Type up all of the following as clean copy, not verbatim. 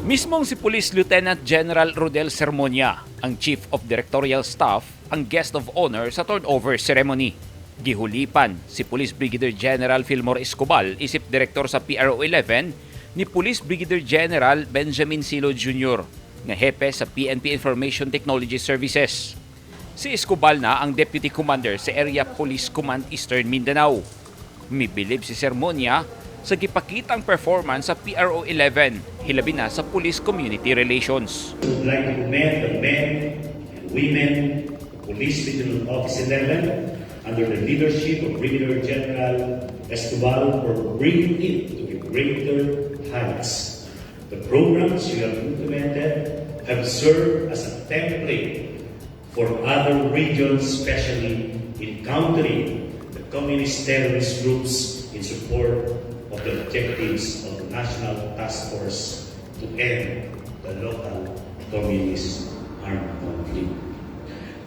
Mismong si Police Lieutenant General Rodel Sermonia, ang Chief of Directorial Staff, ang guest of honor sa turnover ceremony. Gihulipan si Police Brigadier General FILMORE ESCOBAL, isip direktor sa PRO 11 ni Police Brigadier General Benjamin Silo Jr. nga hepe sa PNP Information Technology Services. Si ESCOBAL na ang Deputy Commander sa Area Police Command Eastern Mindanao. Mibilib si Sermonia sa gipakitang performance sa PRO 11, hilabi na sa Police Community Relations. I would like to commend the men and women of Police Regional Office 11 under the leadership of Brigadier General ESCOBAL for bringing it to a greater heights. The programs you have implemented have served as a template for other regions, especially in countering the communist terrorist groups in support of the objectives of the National Task Force to end the local communist armed conflict.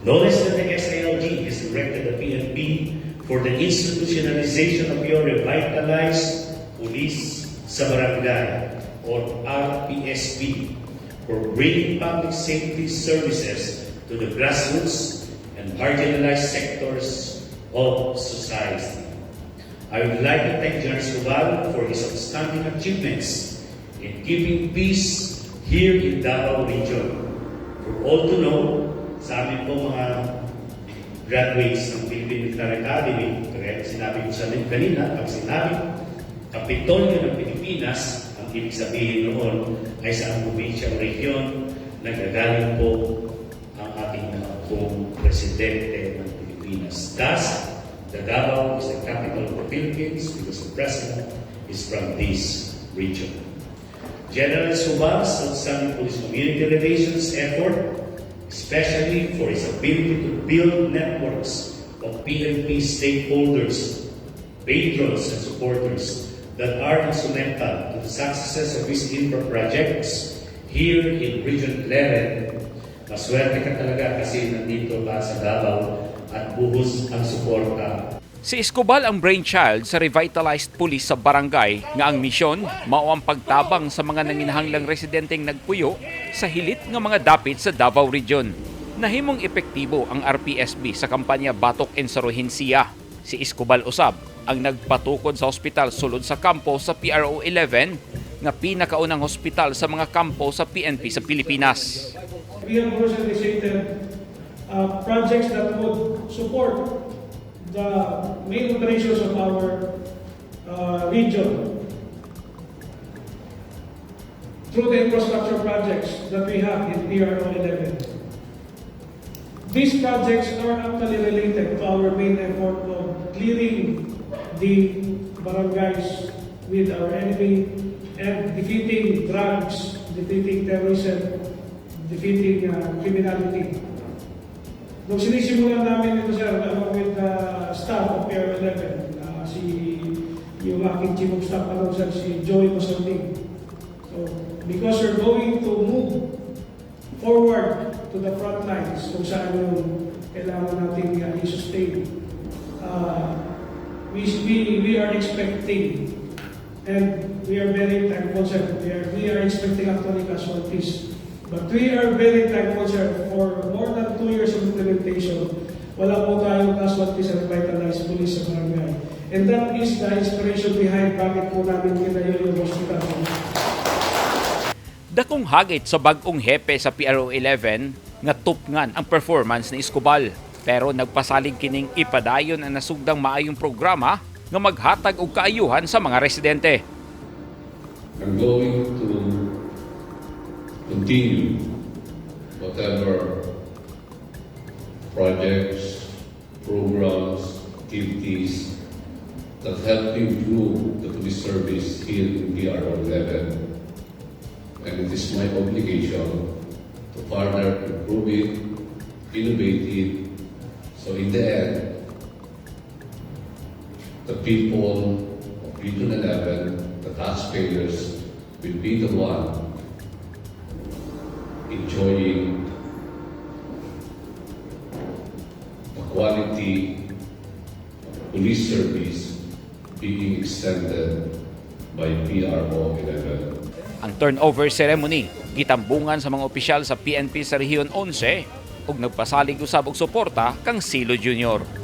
Notice that the SILG has directed the PNP for the institutionalization of your revitalized police sa barangay or Rpsb for bringing public safety services to the grassroots and marginalized sectors of society. I would like to thank General ESCOBAL for his outstanding achievements in keeping peace here in Davao region. For all to know, sa amin po mga graduates ng Philippine Military Academy, kaya sinabi ko sa amin kanina, pag sinabi Kapitolyo ng Pilipinas, ang ibig sabihin noon ay sa ang provinsyang region nagagaling po ang ating mga pong presidente ng Pilipinas. Thus, the Davao is the capital of the Philippines because the president is from this region. General ESCOBAL's outstanding police community relations effort, especially for his ability to build networks of PNP stakeholders, patrons, and supporters that are instrumental to the success of his infra projects here in Region 11. Maswerte ka talaga kasi nandito ka sa Davao at buhos ang suporta. Si ESCOBAL ang brainchild sa revitalized police sa barangay nga ang misyon mao ang pagtabang sa mga nanginahanglang residenteng nagpuyo sa hilit nga mga dapit sa Davao Region. Nahimong epektibo ang RPSB sa kampanya Batok and Saruhinsiya. Si ESCOBAL usab ang nagpatukod sa ospital sulod sa kampo sa PRO 11 nga pinakaunang ospital sa mga kampo sa PNP sa Pilipinas. We have also initiated projects that would support the main operations of our region through the infrastructure projects that we have in PRO 11. These projects are actually related to our main effort of clearing the barangays with our enemy and defeating drugs, defeating terrorism, defeating criminality. Nung sinisimulan namin ito, sir, along with the staff of PRO 11, yung aking chief of staff, sir, si Joey Masonding. So, because we're going to move forward to the front lines kung saan yung kailangan natin i-sustain, we are expecting, and we are very thankful, sir, we are expecting actually casualties. But we are very thankful, sir, for more than 2 years of implementation, wala po tayong casualties sa revitalized police sa barangay. And that is the inspiration behind bakit po namin kinayo yung hospital. Dakong hagit sa bag-ong hepe sa PRO 11 nga tupngan ang performance ni ESCOBAL. Pero nagpasalig kining Ipadayon ang nasugdang maayong programa nga maghatag og kaayuhan sa mga residente. I'm going to continue whatever projects, programs, activities that help improve the police service here in PRO 11. And it is my obligation to further improve it, innovate it, so in the end, the people of Region 11, the taxpayers, will be the one enjoying the quality of police service being extended by PRO 11. Ang turnover ceremony gitambungan sa mga opisyal sa PNP sa Rehiyon 11 ug nagpasalig usab og suporta kang Silo Jr.